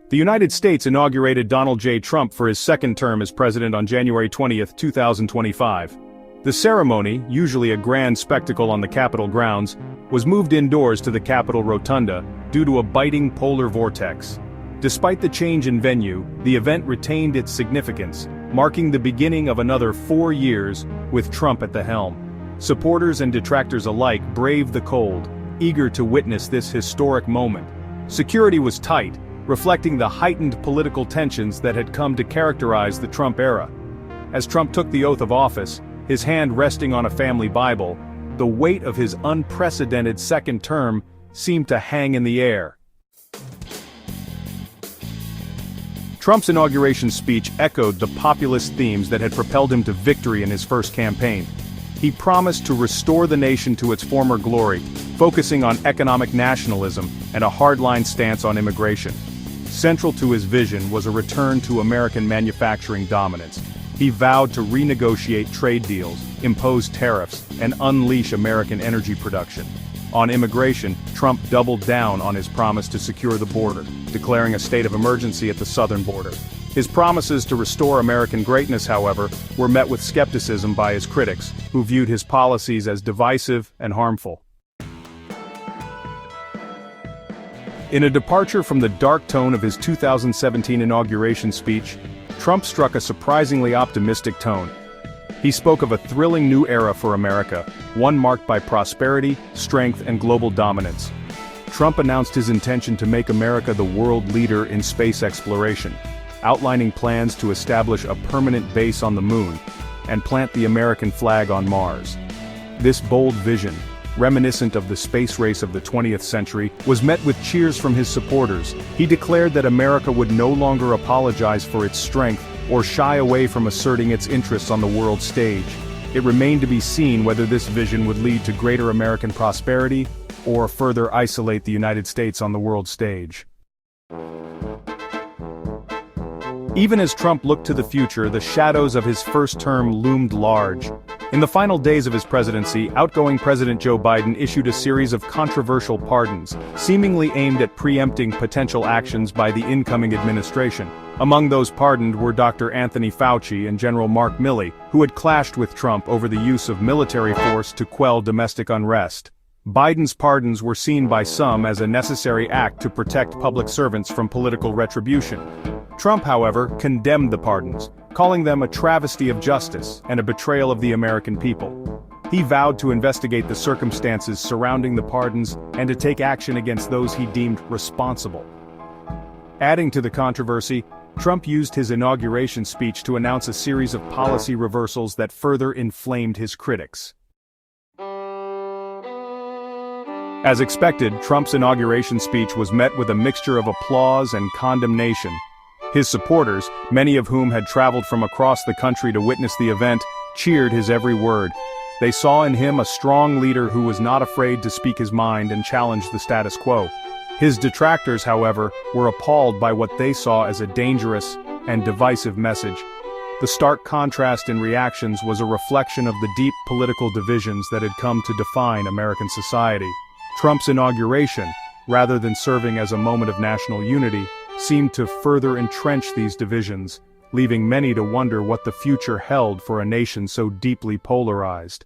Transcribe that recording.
The United States inaugurated Donald J. Trump for his second term as president on January 20, 2025. The ceremony, usually a grand spectacle on the Capitol grounds, was moved indoors to the Capitol Rotunda due to a biting polar vortex. Despite the change in venue, the event retained its significance, marking the beginning of another 4 years with Trump at the helm. Supporters and detractors alike braved the cold, eager to witness this historic moment. Security was tight, reflecting the heightened political tensions that had come to characterize the Trump era. As Trump took the oath of office, his hand resting on a family Bible, the weight of his unprecedented second term seemed to hang in the air. Trump's inauguration speech echoed the populist themes that had propelled him to victory in his first campaign. He promised to restore the nation to its former glory, focusing on economic nationalism and a hardline stance on immigration. Central to his vision was a return to American manufacturing dominance. He vowed to renegotiate trade deals, impose tariffs, and unleash American energy production. On immigration, Trump doubled down on his promise to secure the border, declaring a state of emergency at the southern border. His promises to restore American greatness, however, were met with skepticism by his critics, who viewed his policies as divisive and harmful. In a departure from the dark tone of his 2017 inauguration speech, Trump struck a surprisingly optimistic tone. He spoke of a thrilling new era for America, one marked by prosperity, strength, and global dominance. Trump announced his intention to make America the world leader in space exploration, outlining plans to establish a permanent base on the moon and plant the American flag on Mars. This bold vision, reminiscent of the space race of the 20th century, was met with cheers from his supporters. He declared that America would no longer apologize for its strength or shy away from asserting its interests on the world stage. It remained to be seen whether this vision would lead to greater American prosperity or further isolate the United States on the world stage. Even as Trump looked to the future, the shadows of his first term loomed large. In the final days of his presidency, outgoing President Joe Biden issued a series of controversial pardons, seemingly aimed at preempting potential actions by the incoming administration. Among those pardoned were Dr. Anthony Fauci and General Mark Milley, who had clashed with Trump over the use of military force to quell domestic unrest. Biden's pardons were seen by some as a necessary act to protect public servants from political retribution. Trump, however, condemned the pardons, calling them a travesty of justice and a betrayal of the American people. He vowed to investigate the circumstances surrounding the pardons and to take action against those he deemed responsible. Adding to the controversy, Trump used his inauguration speech to announce a series of policy reversals that further inflamed his critics. As expected, Trump's inauguration speech was met with a mixture of applause and condemnation. His supporters, many of whom had traveled from across the country to witness the event, cheered his every word. They saw in him a strong leader who was not afraid to speak his mind and challenge the status quo. His detractors, however, were appalled by what they saw as a dangerous and divisive message. The stark contrast in reactions was a reflection of the deep political divisions that had come to define American society. Trump's inauguration, rather than serving as a moment of national unity, seemed to further entrench these divisions, leaving many to wonder what the future held for a nation so deeply polarized.